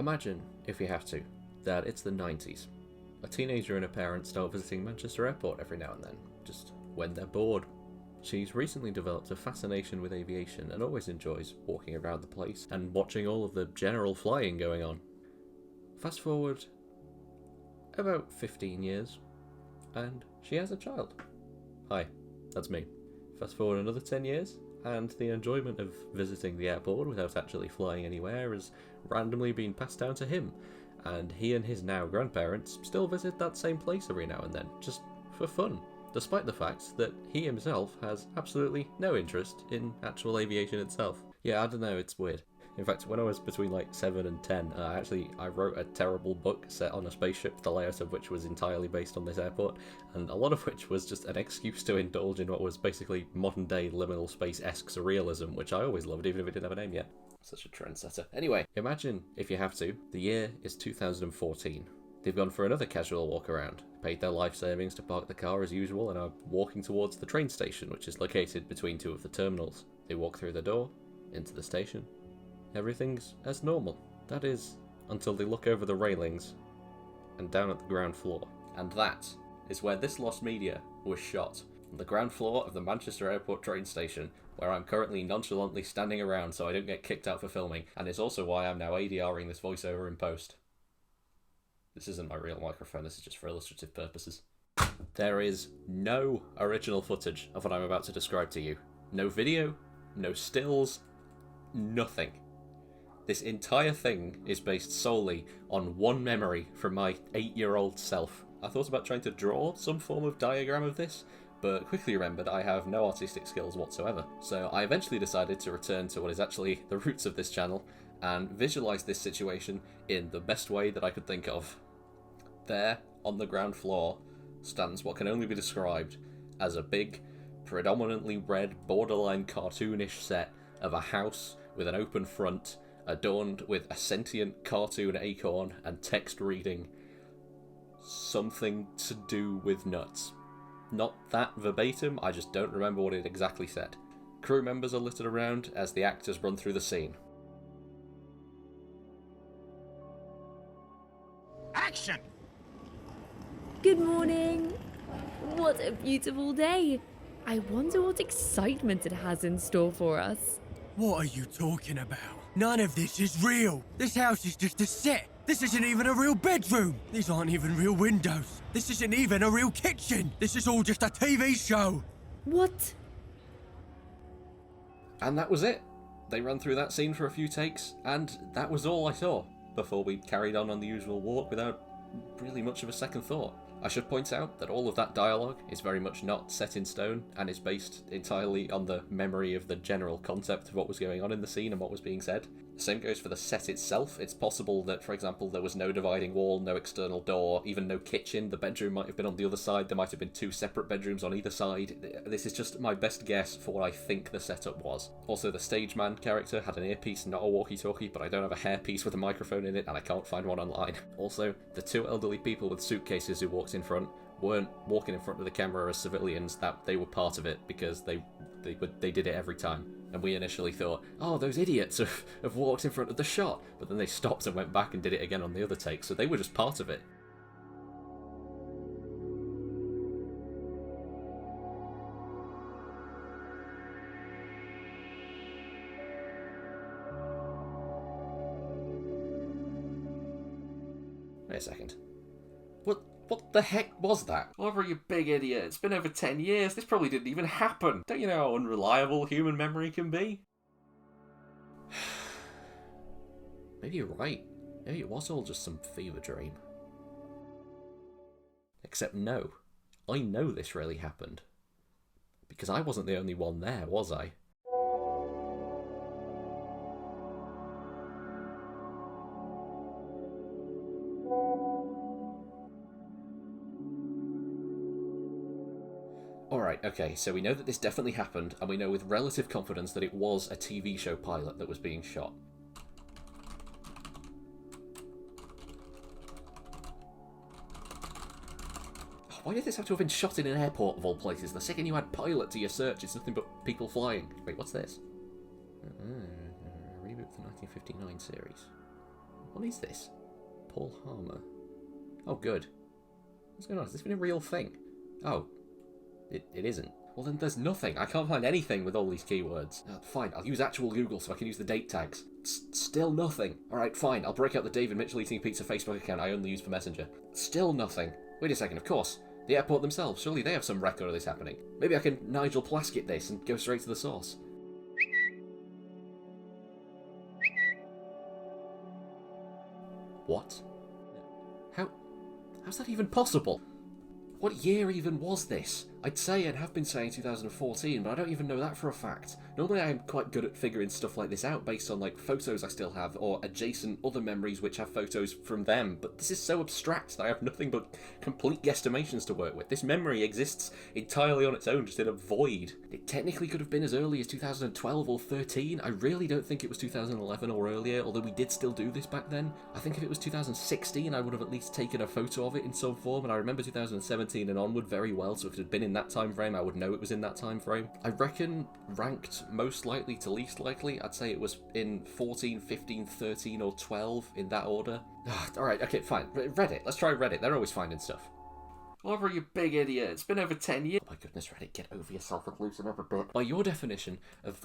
Imagine, if you have to, that it's the 90s. A teenager and a parent start visiting Manchester Airport every now and then, just when they're bored. She's recently developed a fascination with aviation and always enjoys walking around the place and watching all of the general flying going on. Fast forward about 15 years, and she has a child. Hi, that's me. Fast forward another 10 years, and the enjoyment of visiting the airport without actually flying anywhere has randomly been passed down to him, and he and his now grandparents still visit that same place every now and then, just for fun, despite the fact that he himself has absolutely no interest in actual aviation itself. Yeah, I don't know, it's weird. In fact, when I was between like 7 and 10, I wrote a terrible book set on a spaceship, the layout of which was entirely based on this airport, and a lot of which was just an excuse to indulge in what was basically modern-day liminal space-esque surrealism, which I always loved, even if it didn't have a name yet. Such a trendsetter. Anyway, imagine, if you have to, the year is 2014. They've gone for another casual walk around, paid their life savings to park the car as usual, and are walking towards the train station, which is located between two of the terminals. They walk through the door, into the station. Everything's as normal. That is, until they look over the railings and down at the ground floor. And that is where this lost media was shot. On the ground floor of the Manchester Airport train station, where I'm currently nonchalantly standing around so I don't get kicked out for filming, and is also why I'm now ADRing this voiceover in post. This isn't my real microphone, this is just for illustrative purposes. There is no original footage of what I'm about to describe to you. No video, no stills, nothing. This entire thing is based solely on one memory from my 8-year-old self. I thought about trying to draw some form of diagram of this, but quickly remembered I have no artistic skills whatsoever. So I eventually decided to return to what is actually the roots of this channel, and visualise this situation in the best way that I could think of. There, on the ground floor, stands what can only be described as a big, predominantly red, borderline cartoonish set of a house with an open front, adorned with a sentient cartoon acorn and text reading, "Something to do with nuts." Not that verbatim, I just don't remember what it exactly said. Crew members are littered around as the actors run through the scene. Action! Good morning! What a beautiful day! I wonder what excitement it has in store for us. What are you talking about? None of this is real. This house is just a set. This isn't even a real bedroom. These aren't even real windows. This isn't even a real kitchen. This is all just a TV show. What? And that was it. They ran through that scene for a few takes, and that was all I saw, before we carried on the usual walk without really much of a second thought. I should point out that all of that dialogue is very much not set in stone and is based entirely on the memory of the general concept of what was going on in the scene and what was being said. The same goes for the set itself. It's possible that, for example, there was no dividing wall, no external door, even no kitchen. The bedroom might have been on the other side. There might have been 2 separate bedrooms on either side. This is just my best guess for what I think the setup was. Also, the stage man character had an earpiece, not a walkie-talkie, but I don't have a hairpiece with a microphone in it, and I can't find one online. Also, the 2 elderly people with suitcases who walked in front weren't walking in front of the camera as civilians. That they were part of it because they did it every time. And we initially thought, oh, those idiots have walked in front of the shot, but then they stopped and went back and did it again on the other take, so they were just part of it. Wait a second. What the heck was that? Oliver, you big idiot. It's been over 10 years. This probably didn't even happen. Don't you know how unreliable human memory can be? Maybe you're right. Maybe it was all just some fever dream. Except no. I know this really happened. Because I wasn't the only one there, was I? Alright, okay, so we know that this definitely happened, and we know with relative confidence that it was a TV show pilot that was being shot. Why did this have to have been shot in an airport of all places? The second you add pilot to your search, it's nothing but people flying. Wait, what's this? Reboot the 1959 series. What is this? Paul Harmer. Oh, good. What's going on? Has this been a real thing? Oh, it isn't. Well, then there's nothing. I can't find anything with all these keywords. Fine, I'll use actual Google so I can use the date tags. Still nothing. Alright, fine, I'll break out the David Mitchell Eating Pizza Facebook account I only use for Messenger. Still nothing. Wait a second, of course. The airport themselves, surely they have some record of this happening. Maybe I can Nigel Plaskett this and go straight to the source. What? How's that even possible? What year even was this? I'd say and have been saying 2014, but I don't even know that for a fact. Normally I'm quite good at figuring stuff like this out based on like photos I still have or adjacent other memories which have photos from them, but this is so abstract that I have nothing but complete guesstimations to work with. This memory exists entirely on its own, just in a void. It technically could have been as early as 2012 or 13. I really don't think it was 2011 or earlier, although we did still do this back then. I think if it was 2016 I would have at least taken a photo of it in some form, and I remember 2017 and onward very well, so if it had been in that time frame I would know it was in that time frame. I reckon ranked most likely to least likely, I'd say it was in 14, 15, 13 or 12 in that order. Alright, okay, fine. Reddit, let's try Reddit, they're always finding stuff. Oliver, you big idiot, it's been over 10 years. Oh my goodness, Reddit, get over yourself and loosen up a bit. By your definition of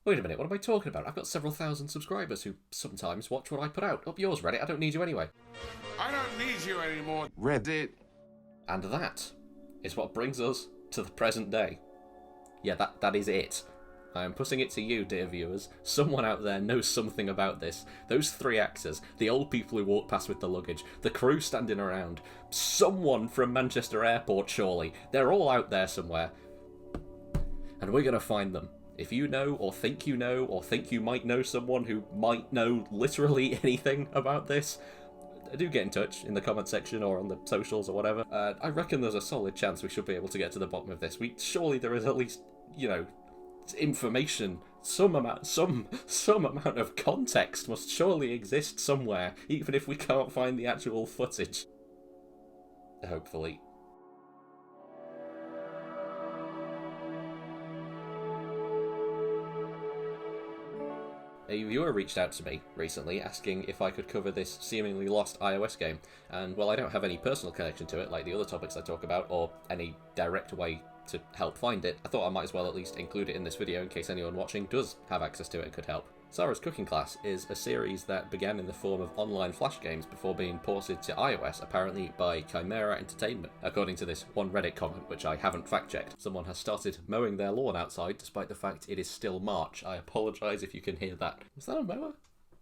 wait a minute, what am I talking about? I've got several thousand subscribers who sometimes watch what I put out. Up yours, Reddit, I don't need you anyway. I don't need you anymore, Reddit. And that is what brings us to the present day. Yeah, that is it. I am putting it to you, dear viewers. Someone out there knows something about this. Those three actors, the old people who walk past with the luggage, the crew standing around, someone from Manchester Airport, surely. They're all out there somewhere. And we're gonna find them. If you know, or think you might know someone who might know literally anything about this, do get in touch in the comment section or on the socials or whatever. I reckon there's a solid chance we should be able to get to the bottom of this. Surely there is at least, information, some amount of context must surely exist somewhere, even if we can't find the actual footage. Hopefully. A viewer reached out to me recently asking if I could cover this seemingly lost iOS game, and while I don't have any personal connection to it like the other topics I talk about, or any direct way to help find it, I thought I might as well at least include it in this video in case anyone watching does have access to it and could help. Sarah's Cooking Class is a series that began in the form of online flash games before being ported to iOS, apparently by Chimera Entertainment, according to this one Reddit comment, which I haven't fact-checked. Someone has started mowing their lawn outside, despite the fact it is still March. I apologise if you can hear that. Was that a mower?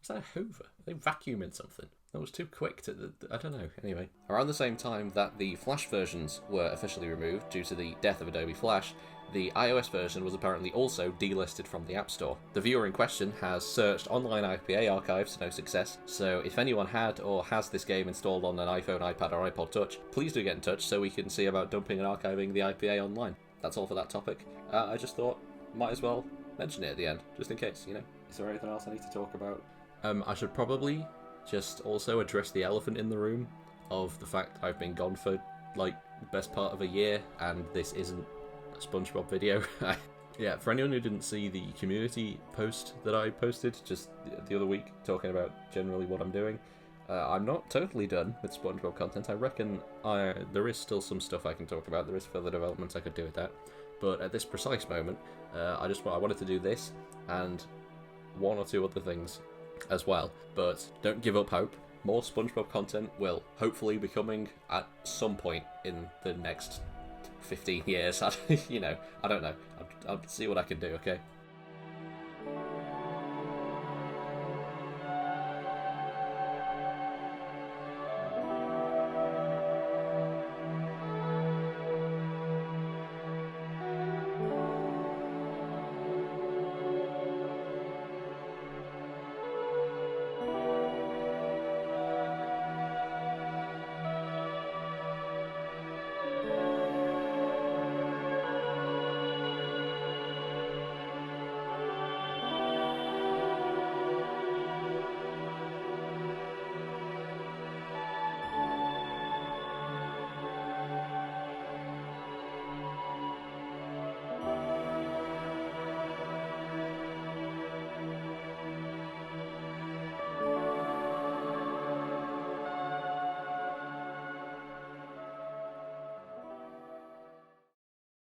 Was that a hoover? Are they vacuuming something? That was too quick to... I don't know. Anyway. Around the same time that the Flash versions were officially removed due to the death of Adobe Flash, the iOS version was apparently also delisted from the App Store. The viewer in question has searched online IPA archives to no success, so if anyone had or has this game installed on an iPhone, iPad or iPod Touch, please do get in touch so we can see about dumping and archiving the IPA online. That's all for that topic. I just thought, might as well mention it at the end, just in case, Is there anything else I need to talk about? I should probably just also address the elephant in the room of the fact I've been gone for, the best part of a year, and this isn't a SpongeBob video. Yeah, for anyone who didn't see the community post that I posted just the other week, talking about generally what I'm doing, I'm not totally done with SpongeBob content. I reckon there is still some stuff I can talk about. There is further developments I could do with that. But at this precise moment, I wanted to do this, and one or two other things as well. But don't give up hope. More SpongeBob content will hopefully be coming at some point in the next 15 years. I don't know. I'll see what I can do, okay?